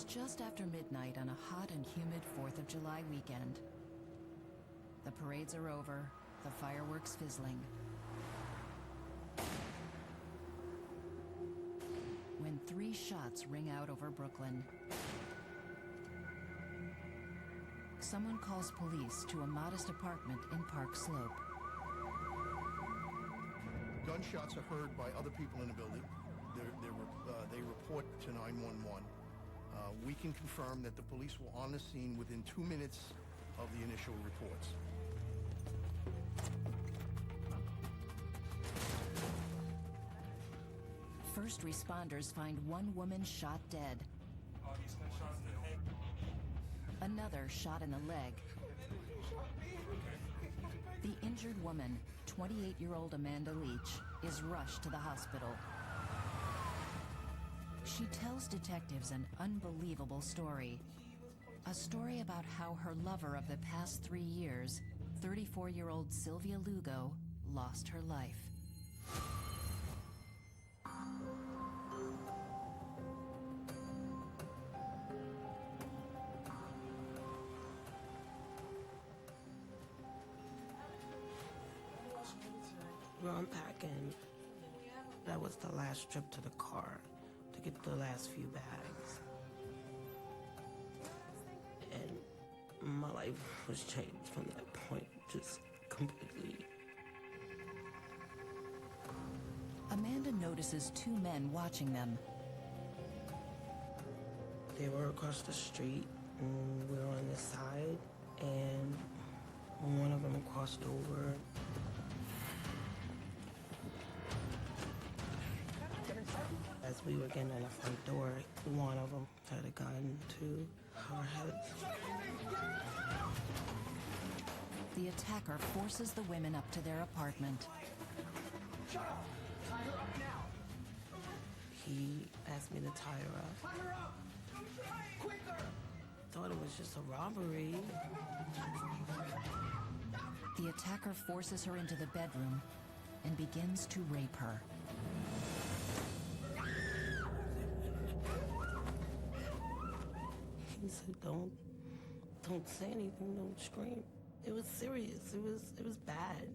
just after midnight on a hot and humid 4th of July weekend. The parades are over, the fireworks fizzling. When 3 shots ring out over Brooklyn. Someone calls police to a modest apartment in Park Slope. Gunshots are heard by other people in the building. They report to 911. We can confirm that the police were on the scene within 2 minutes of the initial reports. First responders find one woman shot dead. Another shot in the leg. The injured woman, 28-year-old Amanda Leach, is rushed to the hospital. She tells detectives an unbelievable story. A story about how her lover of the past 3 years, 34-year-old Sylvia Lugo, lost her life. We're unpacking. That was the last trip to the car to get the last few bags. And my life was changed from that point, just completely. Amanda notices 2 men watching them. They were across the street, and we were on this side, and one of them crossed over. As we were getting in the front door, one of them had a gun to our heads. The attacker forces the women up to their apartment. Shut up! Tie her up now! He asked me to tie her up. Tie her up! Quicker! Thought it was just a robbery. The attacker forces her into the bedroom and begins to rape her. He said, don't say anything, don't scream. It was serious, it was bad.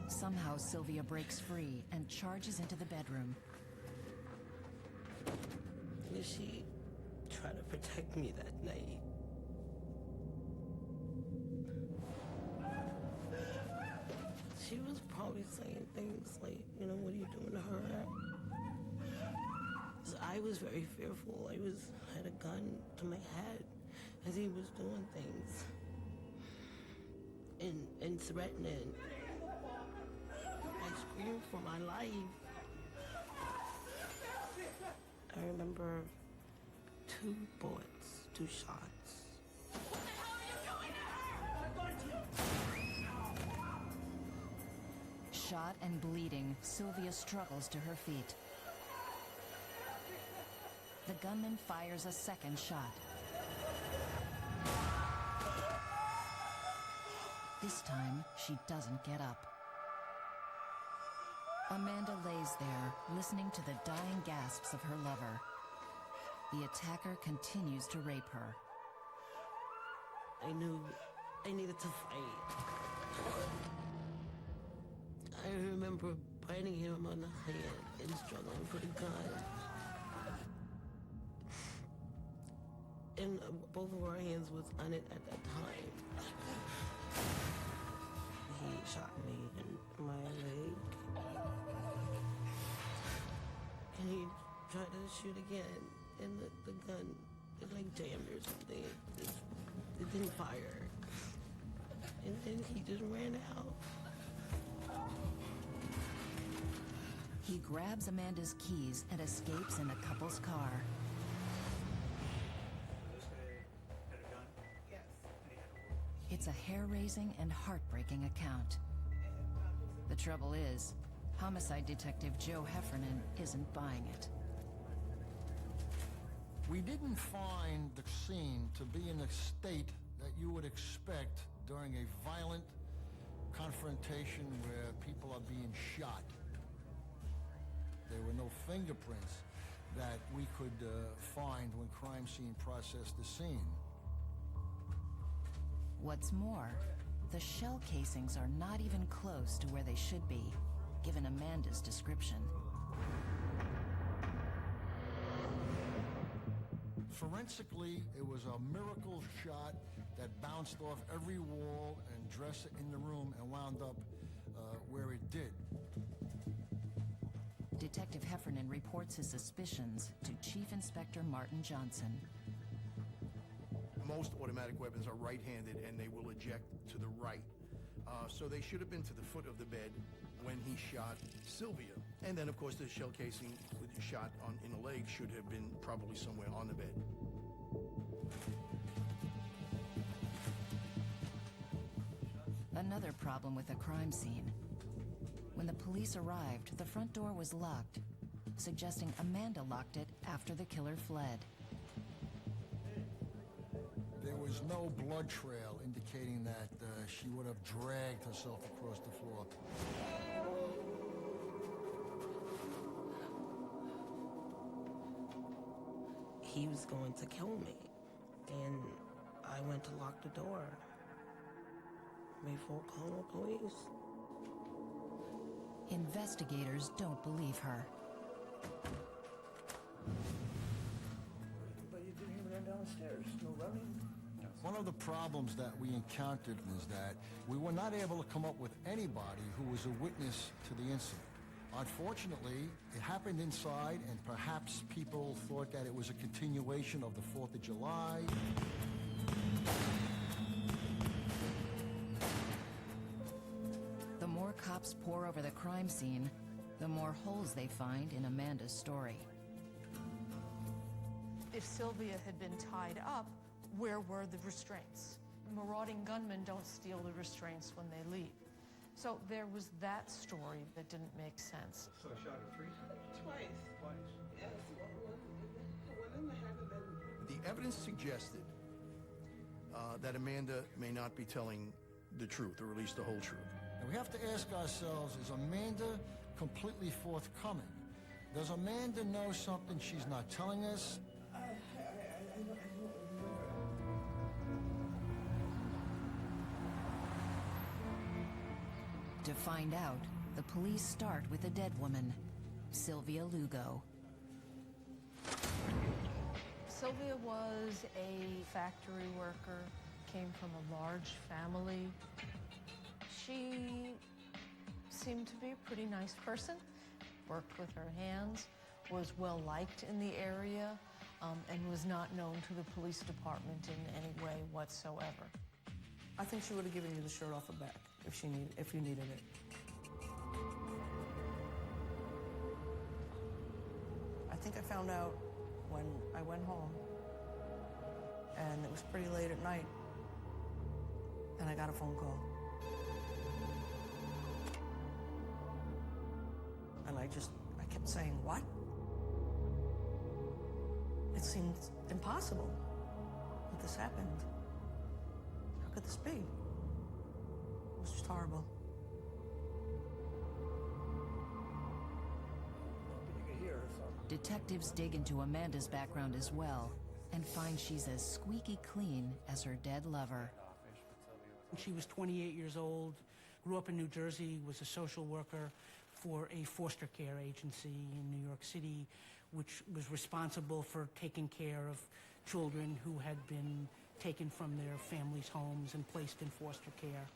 Somehow Sylvia breaks free and charges into the bedroom. She tried to protect me that night. She was probably saying things like, you know, what are you doing to her? So I was very fearful. I had a gun to my head as he was doing things and threatening. I screamed for my life. I remember 2 bullets, 2 shots. Shot and bleeding, Sylvia struggles to her feet. The gunman fires a second shot. This time, she doesn't get up. Amanda lays there, listening to the dying gasps of her lover. The attacker continues to rape her. I knew I needed to fight. I remember biting him on the hand and struggling for the gun. And both of our hands was on it at that time. He shot me in my leg. And he tried to shoot again, and the gun, it like jammed or something. It didn't fire. And then he just ran out. He grabs Amanda's keys and escapes in the couple's car. It's a hair-raising and heartbreaking account. The trouble is, homicide detective Joe Heffernan isn't buying it. We didn't find the scene to be in a state that you would expect during a violent confrontation where people are being shot. there were no fingerprints that we could find when crime scene processed the scene. What's more, the shell casings are not even close to where they should be, given Amanda's description. Forensically, it was a miracle shot that bounced off every wall and dresser in the room and wound up where it did. Detective Heffernan reports his suspicions to Chief Inspector Martin Johnson. Most automatic weapons are right-handed and they will eject to the right. So they should have been to the foot of the bed when he shot Sylvia. And then, of course, the shell casing with the shot in the leg should have been probably somewhere on the bed. Another problem with the crime scene. When the police arrived, the front door was locked, suggesting Amanda locked it after the killer fled. There was no blood trail indicating that she would have dragged herself across the floor. He was going to kill me, and I went to lock the door before calling the police. Investigators don't believe her. But you didn't even run downstairs. No running. One of the problems that we encountered is that we were not able to come up with anybody who was a witness to the incident. Unfortunately, it happened inside, and perhaps people thought that it was a continuation of the 4th of July. The more cops pore over the crime scene, the more holes they find in Amanda's story. If Sylvia had been tied up, where were the restraints? Marauding gunmen don't steal the restraints when they leave. So there was that story that didn't make sense. So I shot her 3 times? Twice. Twice. Yes, one in the head and then... The evidence suggested that Amanda may not be telling the truth, or at least the whole truth. And we have to ask ourselves, is Amanda completely forthcoming? Does Amanda know something she's not telling us? To find out, the police start with a dead woman, Sylvia Lugo. Sylvia was a factory worker, came from a large family. She seemed to be a pretty nice person, worked with her hands, was well liked in the area, and was not known to the police department in any way whatsoever. I think she would have given you the shirt off her back if you needed it. I think I found out when I went home, and it was pretty late at night, and I got a phone call. And I kept saying, what? It seemed impossible that this happened. How could this be? It was just horrible. You could hear her, so. Detectives dig into Amanda's background as well and find she's as squeaky clean as her dead lover. She was 28 years old, grew up in New Jersey, was a social worker for a foster care agency in New York City, which was responsible for taking care of children who had been taken from their families' homes and placed in foster care.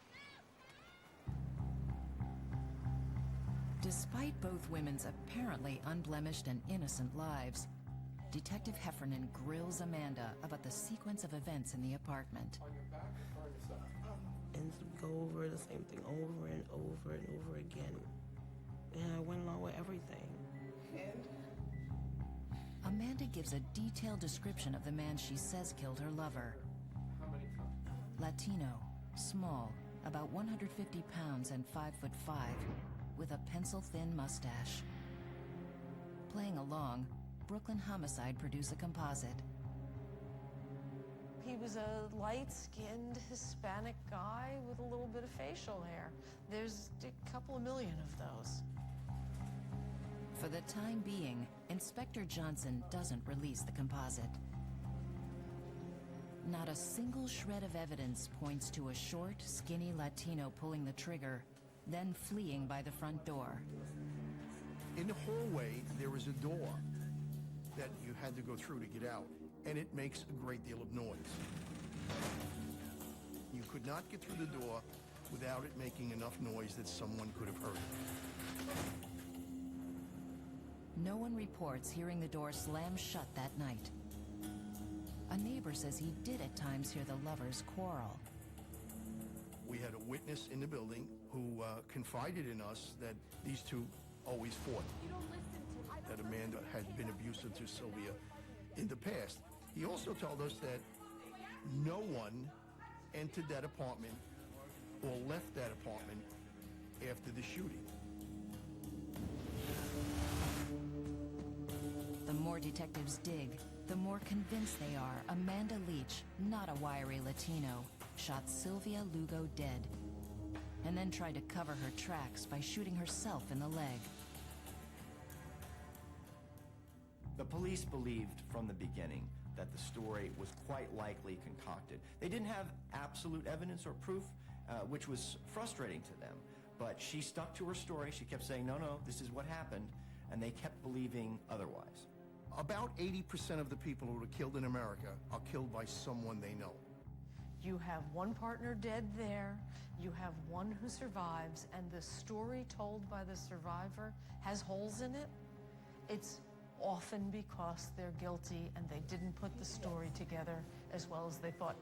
Despite both women's apparently unblemished and innocent lives, Detective Heffernan grills Amanda about the sequence of events in the apartment. And go over the same thing over and over and over again. And I went along with everything. Amanda gives a detailed description of the man she says killed her lover. Latino, small, about 150 pounds and 5'5", with a pencil-thin mustache. Playing along, Brooklyn Homicide produce a composite. He was a light-skinned Hispanic guy with a little bit of facial hair. There's a couple of million of those. For the time being, Inspector Johnson doesn't release the composite. Not a single shred of evidence points to a short, skinny Latino pulling the trigger, then fleeing by the front door. In the hallway, there is a door that you had to go through to get out, and it makes a great deal of noise. You could not get through the door without it making enough noise that someone could have heard it. No one reports hearing the door slam shut that night. A neighbor says he did at times hear the lovers quarrel. We had a witness in the building who confided in us that these two always fought. That Amanda had been abusive to Sylvia in the past. He also told us that no one entered that apartment or left that apartment after the shooting. The more detectives dig, the more convinced they are Amanda Leach, not a wiry Latino, shot Sylvia Lugo dead, and then tried to cover her tracks by shooting herself in the leg. The police believed from the beginning that the story was quite likely concocted. They didn't have absolute evidence or proof, which was frustrating to them. But she stuck to her story. She kept saying, no, no, this is what happened, and they kept believing otherwise. About 80% of the people who are killed in America are killed by someone they know. You have one partner dead there, you have one who survives, and the story told by the survivor has holes in it. It's often because they're guilty and they didn't put the story together as well as they thought.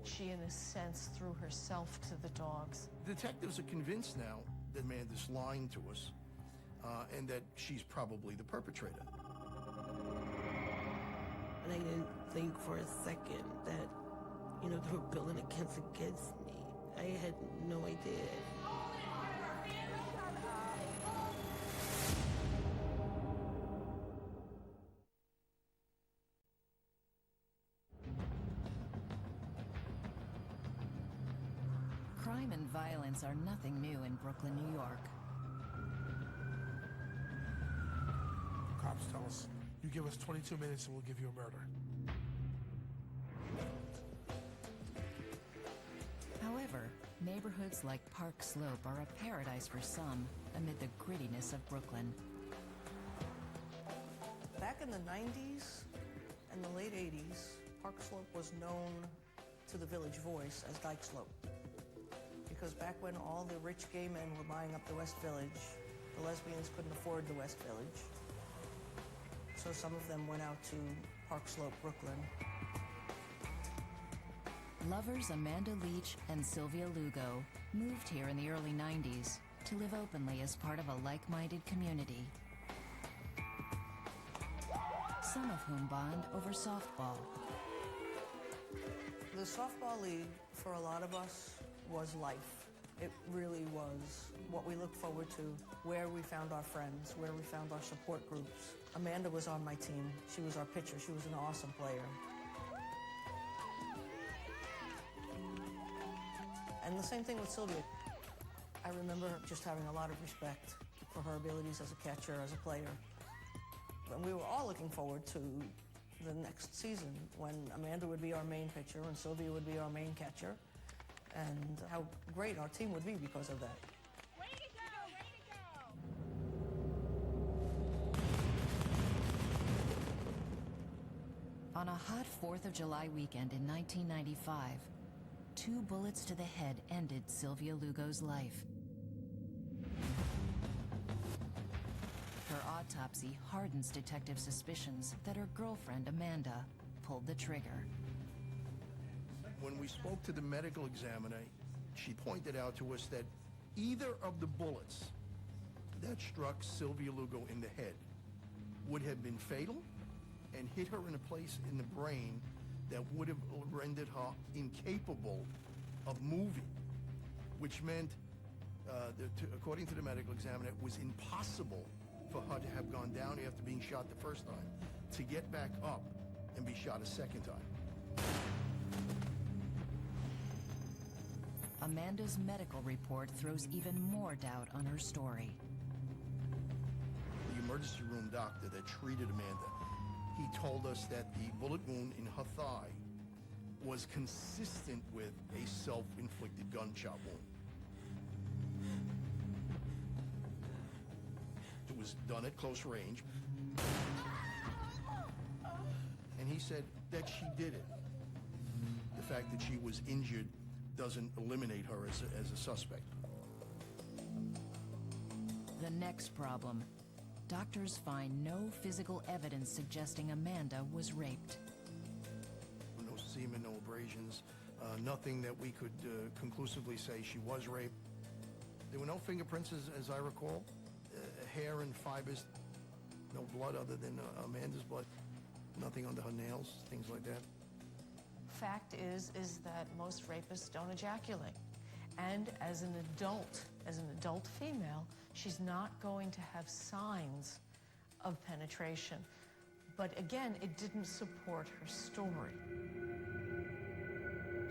She, in a sense, threw herself to the dogs. Detectives are convinced now that Amanda's lying to us and that she's probably the perpetrator. And I didn't think for a second that, they were building a case against me. I had no idea. Crime and violence are nothing new in Brooklyn, New York. Cops tell us, you give us 22 minutes and we'll give you a murder. However, neighborhoods like Park Slope are a paradise for some amid the grittiness of Brooklyn. Back in the 90s and the late 80s, Park Slope was known to the Village Voice as Dyke Slope. Because back when all the rich gay men were buying up the West Village, the lesbians couldn't afford the West Village. So some of them went out to Park Slope, Brooklyn. Lovers Amanda Leach and Sylvia Lugo moved here in the early 90s to live openly as part of a like-minded community. Some of whom bond over softball. The softball league, for a lot of us, was life. It really was what we looked forward to, where we found our friends, where we found our support groups. Amanda was on my team. She was our pitcher. She was an awesome player. And the same thing with Sylvia. I remember just having a lot of respect for her abilities as a catcher, as a player. And we were all looking forward to the next season when Amanda would be our main pitcher and Sylvia would be our main catcher, and how great our team would be because of that. Way to go! Way to go! On a hot 4th of July weekend in 1995, 2 bullets to the head ended Sylvia Lugo's life. Her autopsy hardens detective suspicions that her girlfriend, Amanda, pulled the trigger. When we spoke to the medical examiner, she pointed out to us that either of the bullets that struck Sylvia Lugo in the head would have been fatal and hit her in a place in the brain that would have rendered her incapable of moving, which meant, according to the medical examiner, it was impossible for her to have gone down after being shot the first time, to get back up and be shot a second time. Amanda's medical report throws even more doubt on her story. The emergency room doctor that treated Amanda. He told us that the bullet wound in her thigh was consistent with a self-inflicted gunshot wound. It was done at close range. And he said that she did it. The fact that she was injured doesn't eliminate her as a suspect. The next problem. Doctors find no physical evidence suggesting Amanda was raped. No semen, no abrasions, nothing that we could conclusively say she was raped. There were no fingerprints, as I recall. Hair and fibers, no blood other than Amanda's blood. Nothing under her nails, things like that. Fact is that most rapists don't ejaculate. And as an adult female, she's not going to have signs of penetration. But again, it didn't support her story.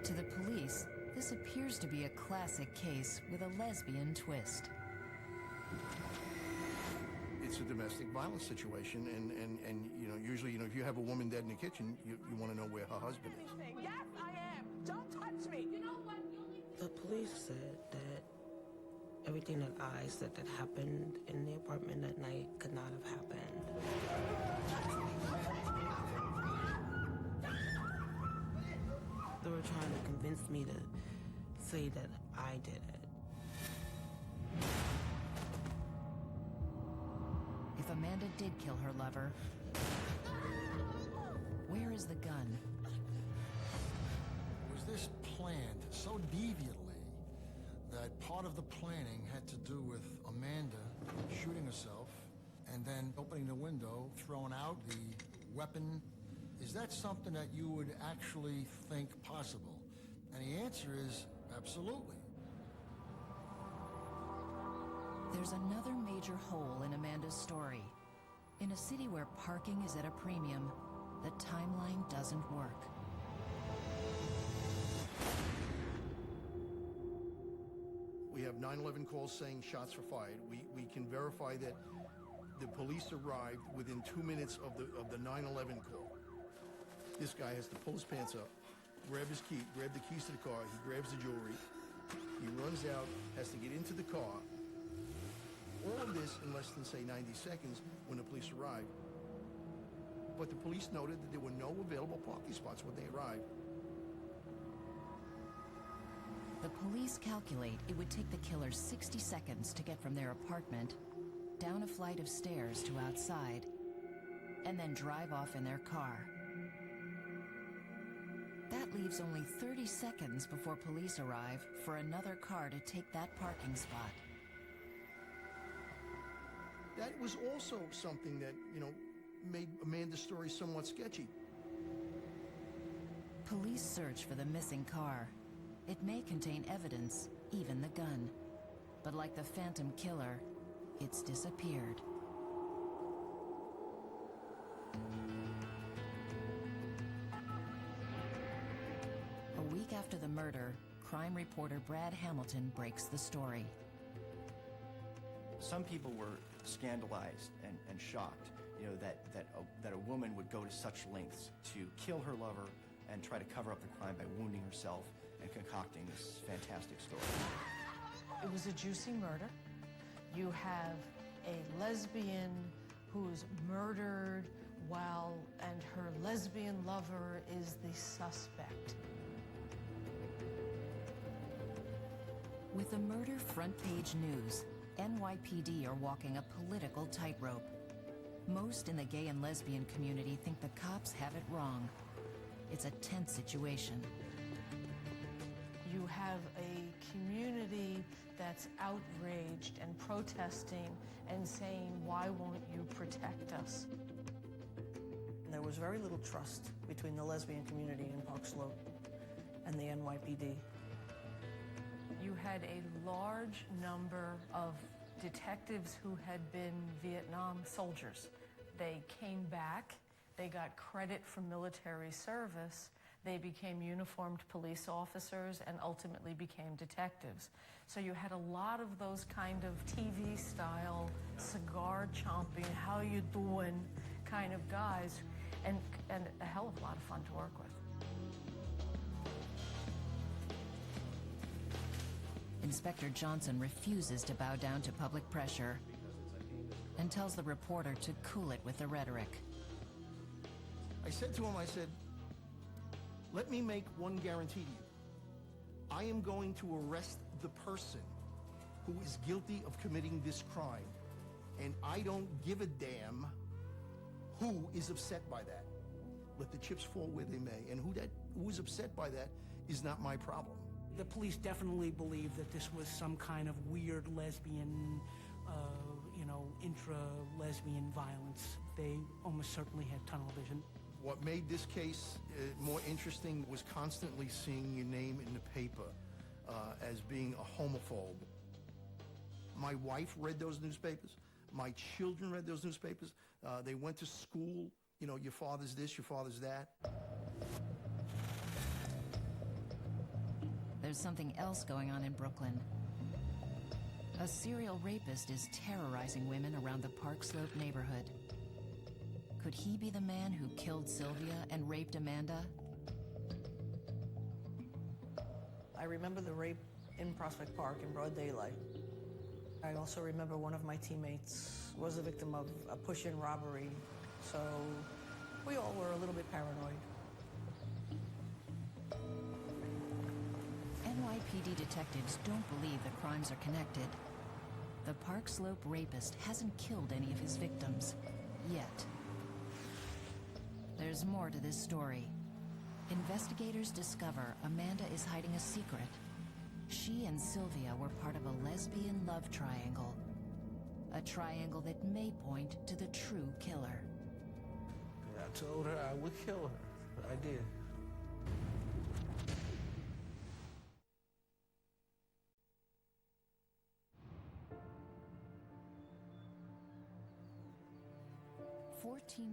To the police, this appears to be a classic case with a lesbian twist. It's a domestic violence situation, and usually, if you have a woman dead in the kitchen, you want to know where her husband is. Yes, I am. Don't touch me. You know what? The police said that everything that I said that happened in the apartment that night could not have happened. They were trying to convince me to say that I did it. If Amanda did kill her lover, where is the gun? Was this planned so deviantly that part of the planning had to do with Amanda shooting herself and then opening the window, throwing out the weapon? Is that something that you would actually think possible? And the answer is absolutely. There's another major hole in Amanda's story. In a city where parking is at a premium, the timeline doesn't work. We have 911 calls saying shots were fired. We can verify that the police arrived within 2 minutes of the 911 call. This guy has to pull his pants up, grab the keys to the car, he grabs the jewelry, he runs out, has to get into the car. All of this in less than, say, 90 seconds when the police arrived. But the police noted that there were no available parking spots when they arrived. The police calculate it would take the killers 60 seconds to get from their apartment, down a flight of stairs to outside, and then drive off in their car. That leaves only 30 seconds before police arrive for another car to take that parking spot. That was also something that, made Amanda's story somewhat sketchy. Police search for the missing car. It may contain evidence, even the gun. But like the phantom killer, it's disappeared. A week after the murder, crime reporter Brad Hamilton breaks the story. Some people were scandalized and shocked, that a woman would go to such lengths to kill her lover and try to cover up the crime by wounding herself and concocting this fantastic story. It was a juicy murder. You have a lesbian who's murdered and her lesbian lover is the suspect. With the murder front page news, NYPD are walking a political tightrope. Most in the gay and lesbian community think the cops have it wrong. It's a tense situation. You have a community that's outraged and protesting and saying, why won't you protect us? There was very little trust between the lesbian community in Park Slope and the NYPD. You had a large number of detectives who had been Vietnam soldiers. They came back, they got credit for military service, They became uniformed police officers and ultimately became detectives. So you had a lot of those kind of TV-style, cigar-chomping, how you doing kind of guys, and a hell of a lot of fun to work with. Inspector Johnson refuses to bow down to public pressure and tells the reporter to cool it with the rhetoric. I said to him, I said, let me make one guarantee to you. I am going to arrest the person who is guilty of committing this crime, and I don't give a damn who is upset by that. Let the chips fall where they may, and who is upset by that is not my problem. The police definitely believed that this was some kind of weird lesbian, intra-lesbian violence. They almost certainly had tunnel vision. What made this case more interesting was constantly seeing your name in the paper as being a homophobe. My wife read those newspapers. My children read those newspapers. They went to school. You know, your father's this, your father's that. There's something else going on in Brooklyn. A serial rapist is terrorizing women around the Park Slope neighborhood. Could he be the man who killed Sylvia and raped Amanda? I remember the rape in Prospect Park in broad daylight. I also remember one of my teammates was a victim of a push-in robbery, so we all were a little bit paranoid. NYPD detectives don't believe the crimes are connected. The Park Slope rapist hasn't killed any of his victims, yet. There's more to this story. Investigators discover Amanda is hiding a secret. She and Sylvia were part of a lesbian love triangle. A triangle that may point to the true killer. I told her I would kill her. I did.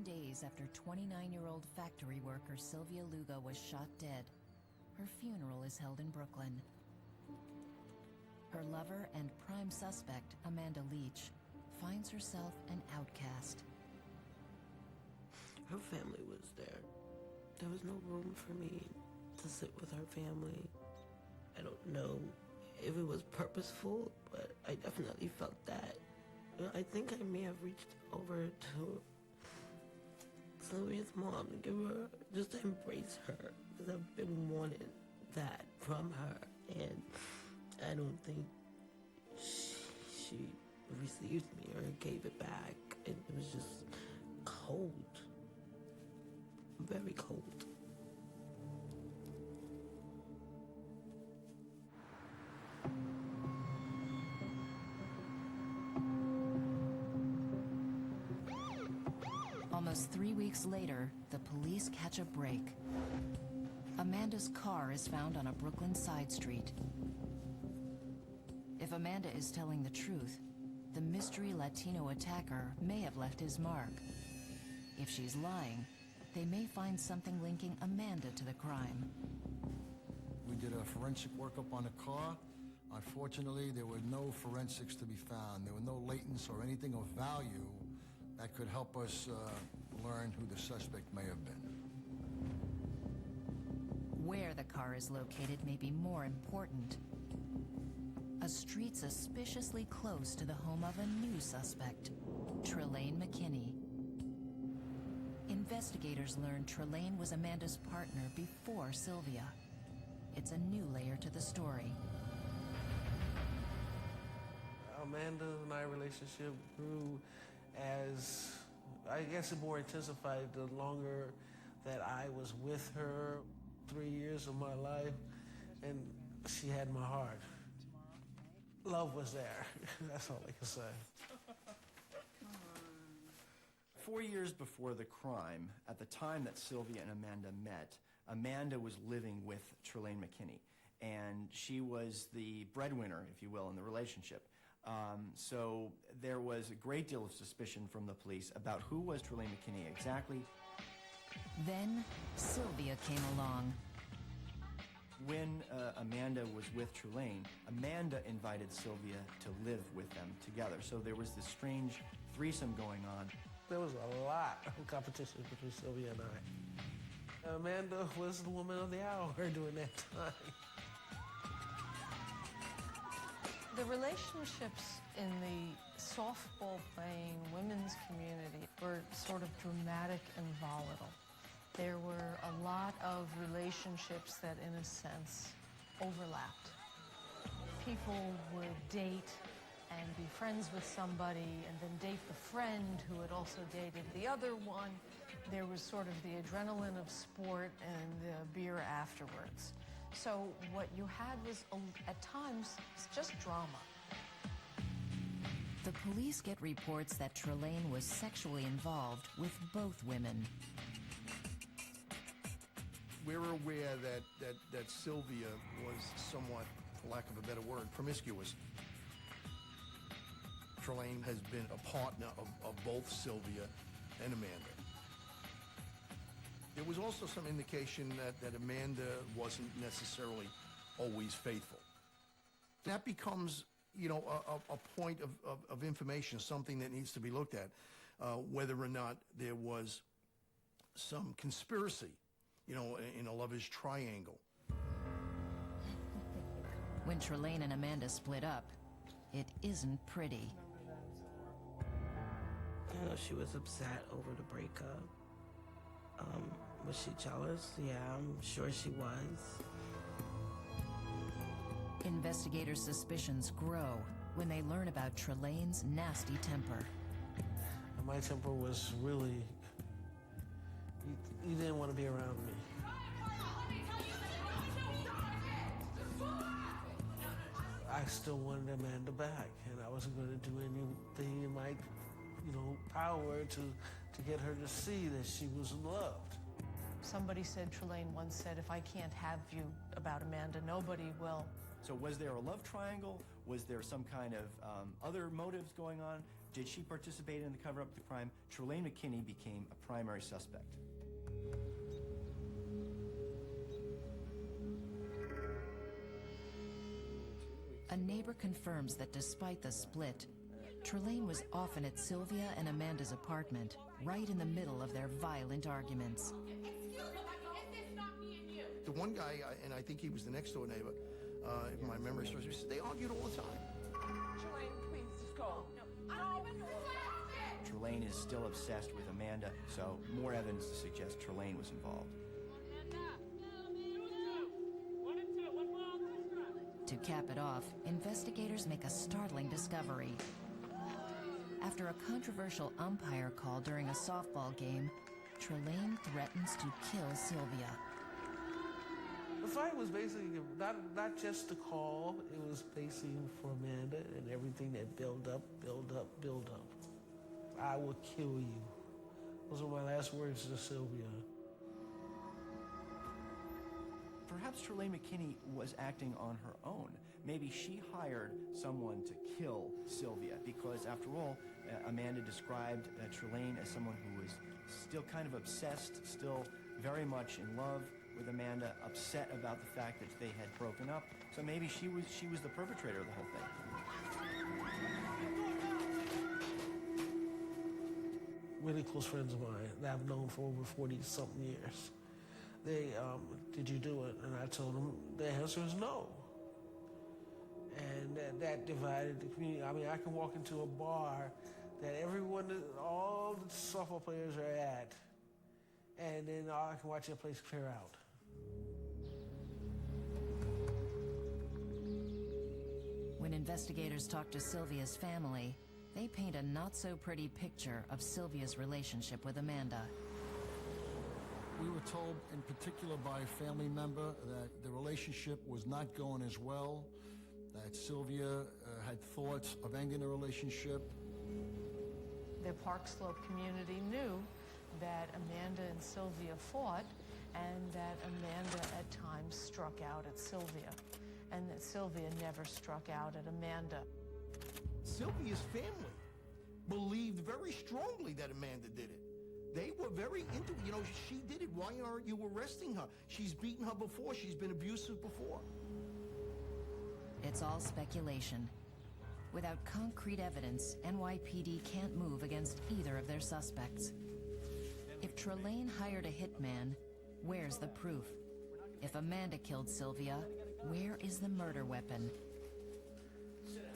Days after 29-year-old factory worker Sylvia Lugo was shot dead, her funeral is held in Brooklyn. Her lover and prime suspect, Amanda Leach, finds herself an outcast. Her family was there. There was no room for me to sit with her family. I don't know if it was purposeful, but I definitely felt that. I think I may have reached over to Sylvia's mom to give her, just to embrace her, because I've been wanting that from her, and I don't think she received me or gave it back. It was just cold, very cold. Almost 3 weeks later, the police catch a break. Amanda's car is found on a Brooklyn side street. If Amanda is telling the truth, the mystery Latino attacker may have left his mark. If she's lying, they may find something linking Amanda to the crime. We did a forensic workup on the car. Unfortunately, there were no forensics to be found. There were no latents or anything of value that could help us learn who the suspect may have been. Where the car is located may be more important. A street suspiciously close to the home of a new suspect, Trelane McKinney. Investigators learn Trelane was Amanda's partner before Sylvia. It's a new layer to the story. Amanda and I relationship grew as, I guess it more intensified the longer that I was with her. 3 years of my life, and she had my heart. Love was there. That's all I can say. 4 years before the crime, at the time that Sylvia and Amanda met, Amanda was living with Trelane McKinney, and she was the breadwinner, if you will, in the relationship. So there was a great deal of suspicion from the police about who was Trelane McKinney exactly. Then, Sylvia came along. When Amanda was with Trelane, Amanda invited Sylvia to live with them together. So there was this strange threesome going on. There was a lot of competition between Sylvia and I. Amanda was the woman of the hour during that time. The relationships in the softball-playing women's community were sort of dramatic and volatile. There were a lot of relationships that, in a sense, overlapped. People would date and be friends with somebody and then date the friend who had also dated the other one. There was sort of the adrenaline of sport and the beer afterwards. So what you had was, at times, just drama. The police get reports that Trelane was sexually involved with both women. We're aware that Sylvia was somewhat, for lack of a better word, promiscuous. Trelane has been a partner of both Sylvia and Amanda. There was also some indication that Amanda wasn't necessarily always faithful. That becomes, you know, a point of information, something that needs to be looked at, whether or not there was some conspiracy, you know, in a lover's triangle. When Trelane and Amanda split up, it isn't pretty. I know she was upset over the breakup. Was she jealous? Yeah, I'm sure she was. Investigators' suspicions grow when they learn about Trelane's nasty temper. My temper was really, you didn't want to be around me. I still wanted Amanda back, and I wasn't going to do anything in my, you know, power to get her to see that she was loved. Somebody said, Trelane once said, if I can't have you about Amanda, nobody will. So was there a love triangle? Was there some kind of other motives going on? Did she participate in the cover-up of the crime? Trelane McKinney became a primary suspect. A neighbor confirms that despite the split, Trelane was often at Sylvia and Amanda's apartment, right in the middle of their violent arguments. The one guy, and I think he was the next door neighbor, if my memory serves me, said they argued all the time. Trelane, please, just go. No, I don't even know. Trelane is still obsessed with Amanda, so more evidence to suggest Trelane was involved. To cap it off, investigators make a startling discovery. After a controversial umpire call during a softball game, Trelane threatens to kill Sylvia. The fight was basically not just the call, it was basically for Amanda and everything that build up. I will kill you. Those were my last words to Sylvia. Perhaps Trelane McKinney was acting on her own. Maybe she hired someone to kill Sylvia because, after all, Amanda described Trelane as someone who was still kind of obsessed, still very much in love with Amanda, upset about the fact that they had broken up. So maybe she was the perpetrator of the whole thing. Really close friends of mine that I've known for over 40-something years. They, did you do it? And I told them the answer is no. And that divided the community. I mean, I can walk into a bar that everyone, all the softball players are at, and then I can watch that place clear out. When investigators talk to Sylvia's family, they paint a not-so-pretty picture of Sylvia's relationship with Amanda. We were told, in particular by a family member, that the relationship was not going as well, that Sylvia had thoughts of ending the relationship. The Park Slope community knew that Amanda and Sylvia fought, and that Amanda at times struck out at Sylvia, and that Sylvia never struck out at Amanda. Sylvia's family believed very strongly that Amanda did it. They were very into, you know, she did it. Why aren't you arresting her? She's beaten her before. She's been abusive before. It's all speculation. Without concrete evidence, NYPD can't move against either of their suspects. If Trelane hired a hitman, where's the proof? If Amanda killed Sylvia, where is the murder weapon?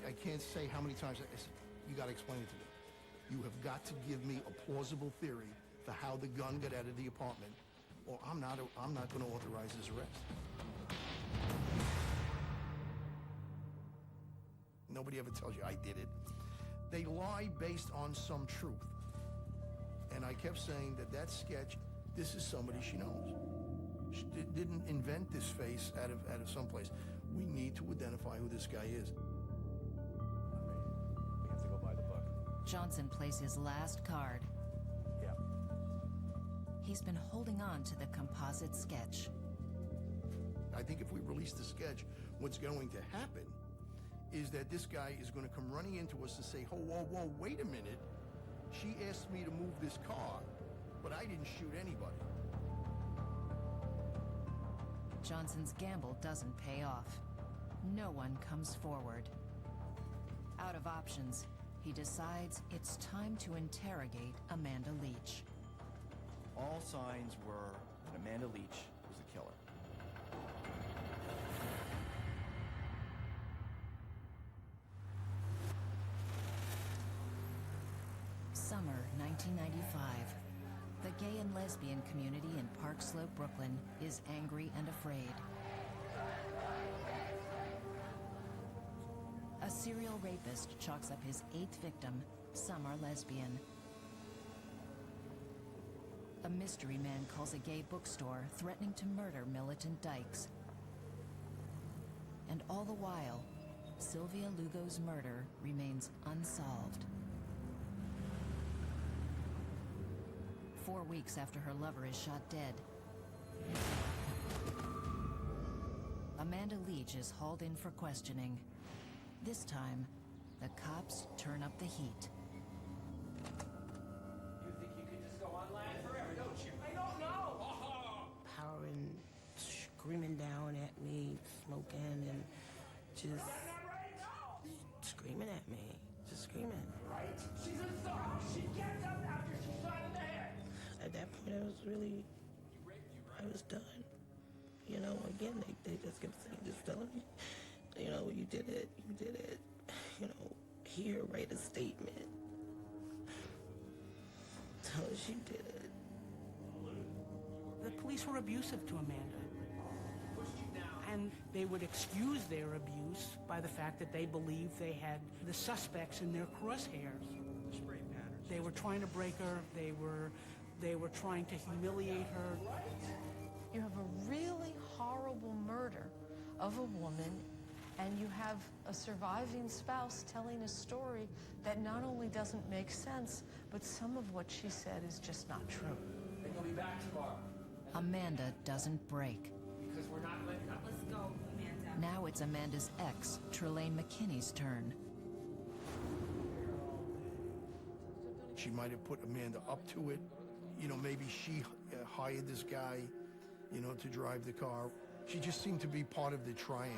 I can't say how many times I said, you got to explain it to me. You have got to give me a plausible theory for how the gun got out of the apartment, or I'm not going to authorize this arrest. Nobody ever tells you I did it. They lie based on some truth. And I kept saying that sketch, this is somebody she knows. She didn't invent this face out of someplace. We need to identify who this guy is. We have to go by the book. Johnson plays his last card. Yeah. He's been holding on to the composite sketch. I think if we release the sketch, what's going to happen is that this guy is going to come running into us and say, oh, whoa, wait a minute. She asked me to move this car, but I didn't shoot anybody. Johnson's gamble doesn't pay off. No one comes forward. Out of options, he decides it's time to interrogate Amanda Leach. All signs were that Amanda Leach was the killer. Summer 1995. The gay and lesbian community in Park Slope, Brooklyn is angry and afraid. A serial rapist chalks up his 8th victim, some are lesbian. A mystery man calls a gay bookstore threatening to murder militant dykes. And all the while, Sylvia Lugo's murder remains unsolved. 4 weeks after her lover is shot dead, Amanda Leach is hauled in for questioning. This time, the cops turn up the heat. You think you could just go online forever, don't you? I don't know! Powering, screaming down at me, smoking, and just screaming at me. Just screaming. Right? She's a star! She gets up after she's shot in the head! At that point, I was really, I was done. You know, again, they just kept saying, just telling me, you know, you did it. You know, here, write a statement. Tell us you did it. The police were abusive to Amanda. And they would excuse their abuse by the fact that they believed they had the suspects in their crosshairs. They were trying to break her. They were trying to humiliate her. You have a really horrible murder of a woman, and you have a surviving spouse telling a story that not only doesn't make sense, but some of what she said is just not true. Then you'll be back tomorrow. Amanda doesn't break. Because we're not letting up. Let's go, Amanda. Now it's Amanda's ex, Trelane McKinney's turn. She might have put Amanda up to it. You know, maybe she hired this guy, you know, to drive the car. She just seemed to be part of the triangle.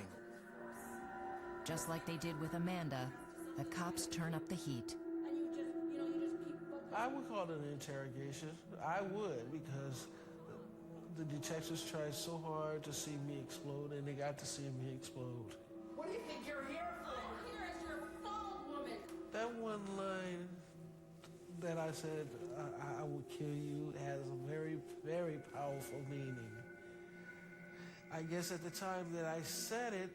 Just like they did with Amanda, the cops turn up the heat. And you just keep focusing. I would call it an interrogation. I would, because the detectives tried so hard to see me explode, and they got to see me explode. What do you think you're here for? I'm here as your phone woman. That one line that I said, I will kill you, has a very, very powerful meaning. I guess at the time that I said it,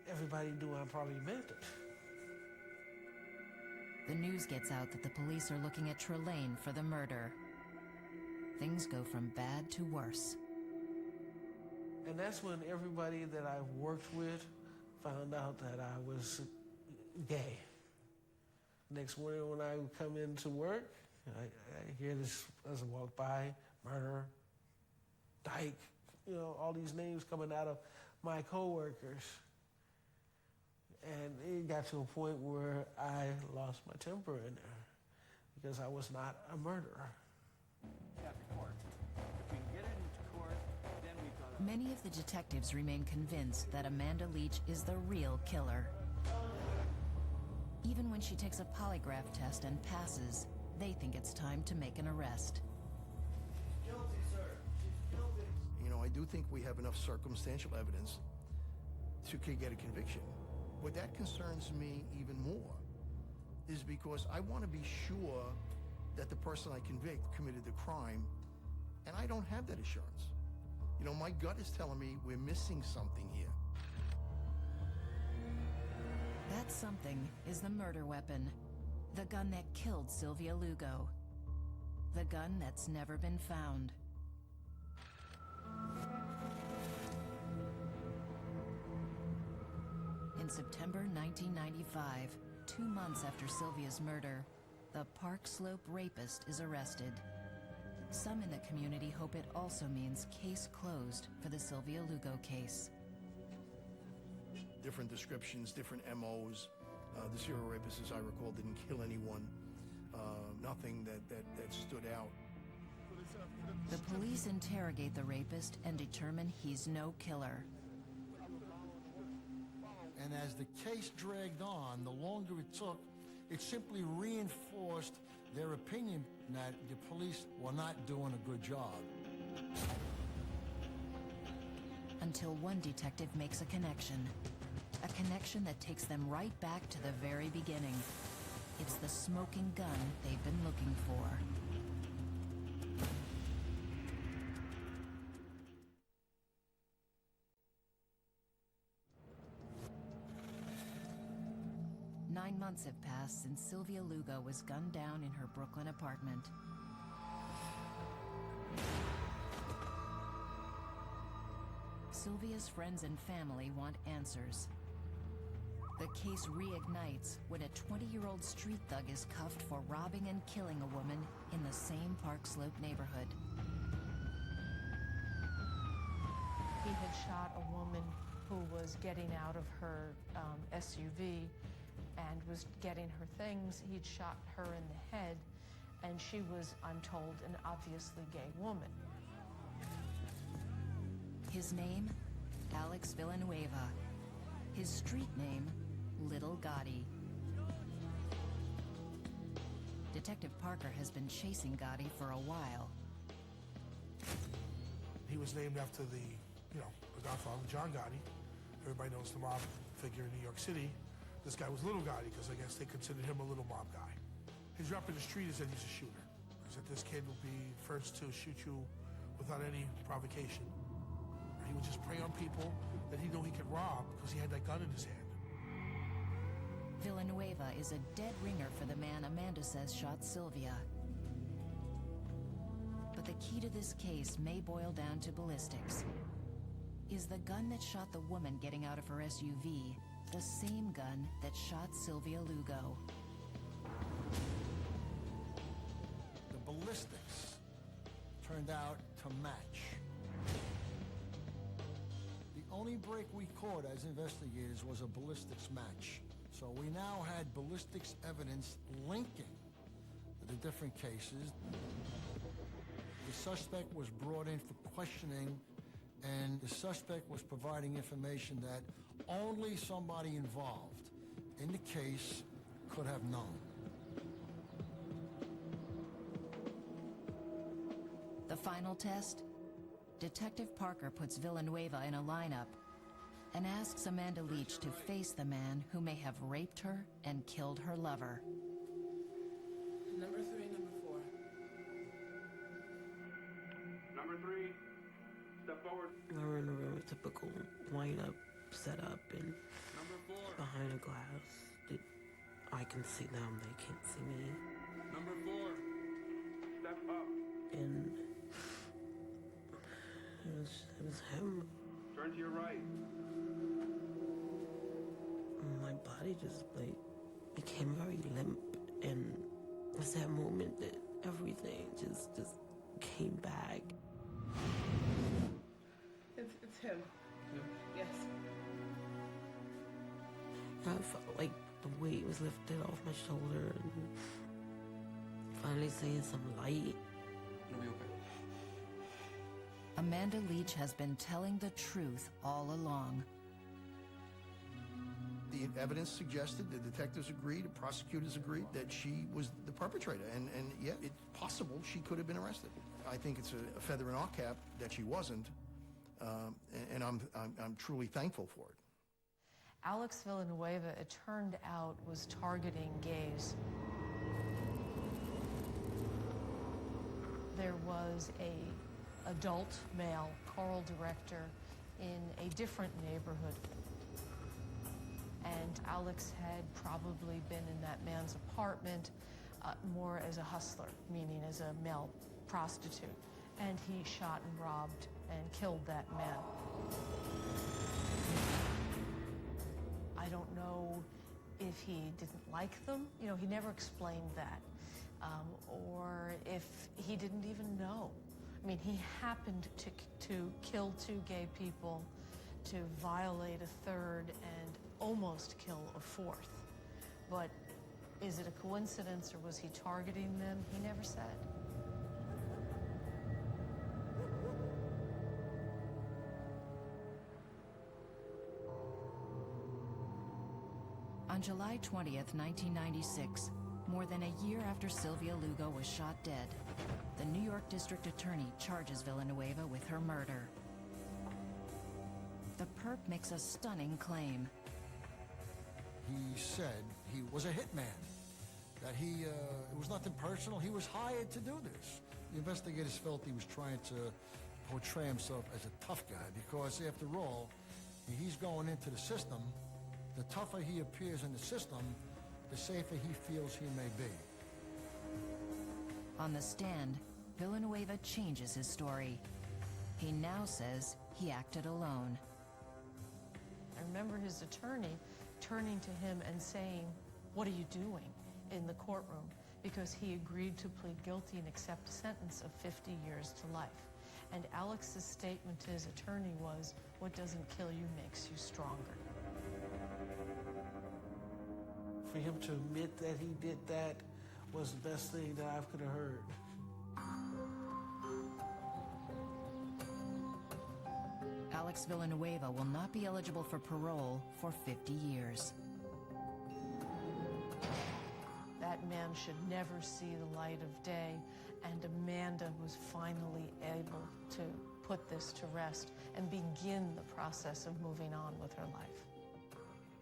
everybody knew I probably meant it. The news gets out that the police are looking at Trelane for the murder. Things go from bad to worse. And that's when everybody that I worked with found out that I was gay. Next morning when I would come into work, I hear this as I walk by, murder, dyke, you know, all these names coming out of my coworkers. And it got to a point where I lost my temper in there because I was not a murderer. Many of the detectives remain convinced that Amanda Leach is the real killer. Even when she takes a polygraph test and passes, they think it's time to make an arrest. Guilty, sir. She's guilty. You know, I do think we have enough circumstantial evidence to get a conviction. What that concerns me even more is because I want to be sure that the person I convict committed the crime, and I don't have that assurance. You know, my gut is telling me we're missing something here. That something is the murder weapon, the gun that killed Sylvia Lugo, the gun that's never been found. In September 1995, 2 months after Sylvia's murder, the Park Slope rapist is arrested. Some in the community hope it also means case closed for the Sylvia Lugo case. Different descriptions, different MOs. The serial rapist, as I recall, didn't kill anyone. Nothing that stood out. The police interrogate the rapist and determine he's no killer. And as the case dragged on, the longer it took, it simply reinforced their opinion that the police were not doing a good job. Until one detective makes a connection that takes them right back to the very beginning. It's the smoking gun they've been looking for. Nine months have passed since Sylvia Lugo was gunned down in her Brooklyn apartment. Sylvia's friends and family want answers. The case reignites when a 20-year-old street thug is cuffed for robbing and killing a woman in the same Park Slope neighborhood. He had shot a woman who was getting out of her SUV and was getting her things. He'd shot her in the head, and she was, I'm told, an obviously gay woman. His name, Alex Villanueva. His street name, Little Gotti. Detective Parker has been chasing Gotti for a while. He was named after the godfather, John Gotti. Everybody knows the mob figure in New York City. This guy was Little Gotti because I guess they considered him a little mob guy. His rep in the street is that he's a shooter. Is that this kid will be first to shoot you without any provocation. He would just prey on people that he knew he could rob because he had that gun in his hand. Villanueva is a dead ringer for the man Amanda says shot Sylvia. But the key to this case may boil down to ballistics. Is the gun that shot the woman getting out of her SUV the same gun that shot Sylvia Lugo? The ballistics turned out to match. The only break we caught as investigators was a ballistics match. So we now had ballistics evidence linking the different cases. The suspect was brought in for questioning, and the suspect was providing information that only somebody involved in the case could have known. The final test? Detective Parker puts Villanueva in a lineup and asks Amanda Leach to face the man who may have raped her and killed her lover. Number 3, number 4. Number 3, step forward. We're in a real typical lineup setup, and Number 4. behind a glass, I can see them, they can't see me. Number 4, step up. And it was him. Turn to your right. My body just became very limp, and it was that moment that everything just came back. It's him. Yes. I felt like the weight was lifted off my shoulder, and finally seeing some light. It'll be okay. Amanda Leach has been telling the truth all along. The evidence suggested, the detectives agreed, the prosecutors agreed that she was the perpetrator, and yet it's possible she could have been arrested. I think it's a feather in our cap that she wasn't, and I'm truly thankful for it. Alex Villanueva, it turned out, was targeting gays. There was a adult male choral director in a different neighborhood. And Alex had probably been in that man's apartment more as a hustler, meaning as a male prostitute. And he shot and robbed and killed that man. I don't know if he didn't like them. You know, he never explained that. Or if he didn't even know. I mean, he happened to kill 2 gay people, to violate a 3rd, and almost kill a 4th. But is it a coincidence, or was he targeting them? He never said. On July 20th, 1996, more than a year after Sylvia Lugo was shot dead, the New York District Attorney charges Villanueva with her murder. The perp makes a stunning claim. He said he was a hitman, that it was nothing personal. He was hired to do this. The investigators felt he was trying to portray himself as a tough guy because, after all, he's going into the system. The tougher he appears in the system, the safer he feels he may be. On the stand, Villanueva changes his story. He now says he acted alone. I remember his attorney turning to him and saying, "What are you doing?" in the courtroom, because he agreed to plead guilty and accept a sentence of 50 years to life. And Alex's statement to his attorney was, "What doesn't kill you makes you stronger." For him to admit that he did that was the best thing that I could have heard. Alex Villanueva will not be eligible for parole for 50 years. That man should never see the light of day, and Amanda was finally able to put this to rest and begin the process of moving on with her life.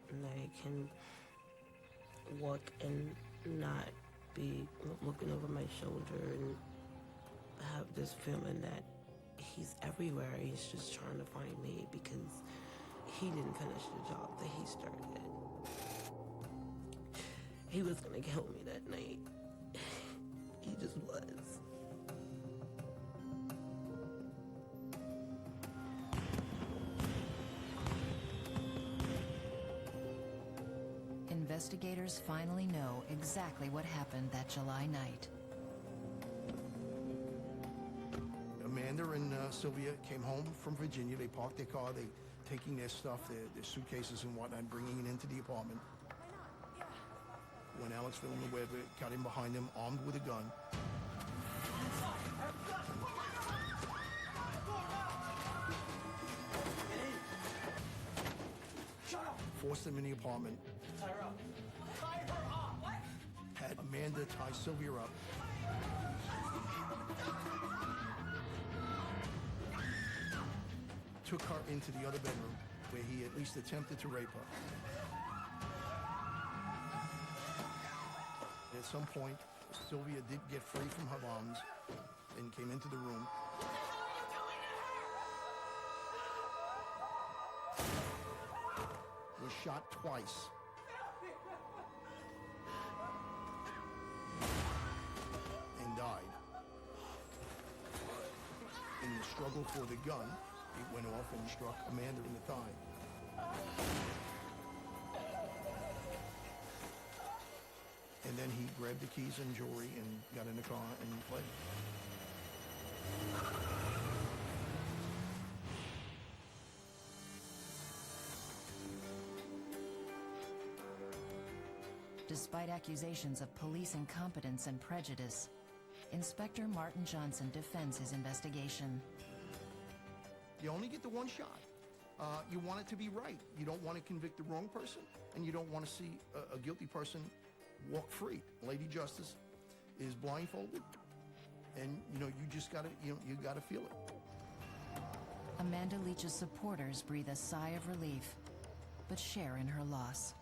And I can walk and not be looking over my shoulder and have this feeling that he's everywhere. He's just trying to find me because he didn't finish the job that he started. He was gonna kill me that night. He just was. Investigators finally know exactly what happened that July night. Amanda and Sylvia came home from Virginia. They parked their car. They taking their stuff, their suitcases and whatnot, bringing it into the apartment. When Alex Villanueva got in behind them, armed with a gun. Forced them in the apartment. Tie her up. Tie her up. What? Had Amanda tie Sylvia up. Took her into the other bedroom, where he at least attempted to rape her. At some point, Sylvia did get free from her bonds and came into the room. Was shot twice. And died. In the struggle for the gun, it went off and struck Amanda in the thigh. And then he grabbed the keys and jewelry and got in the car and fled. Despite accusations of police incompetence and prejudice, Inspector Martin Johnson defends his investigation. You only get the one shot. You want it to be right. You don't want to convict the wrong person, and you don't want to see a guilty person walk free. Lady Justice is blindfolded, and you just gotta you gotta feel it. Amanda Leach's supporters breathe a sigh of relief, but share in her loss.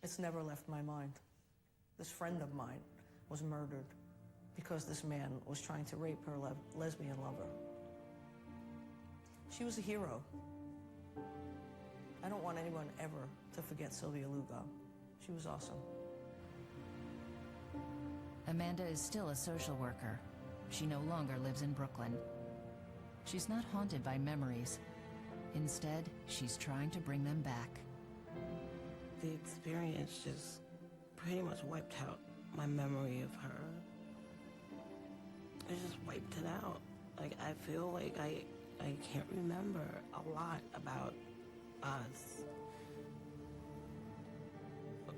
It's never left my mind. This friend of mine was murdered because this man was trying to rape her lesbian lover. She was a hero. I don't want anyone ever to forget Sylvia Lugo. She was awesome. Amanda is still a social worker. She no longer lives in Brooklyn. She's not haunted by memories. Instead, she's trying to bring them back. The experience just pretty much wiped out my memory of her. It just wiped it out. Like, I feel like I can't remember a lot about us.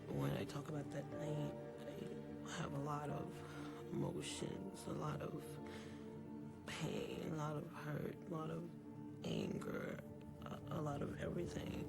When I talk about that night, I have a lot of emotions, a lot of pain, a lot of hurt, a lot of anger, a lot of everything.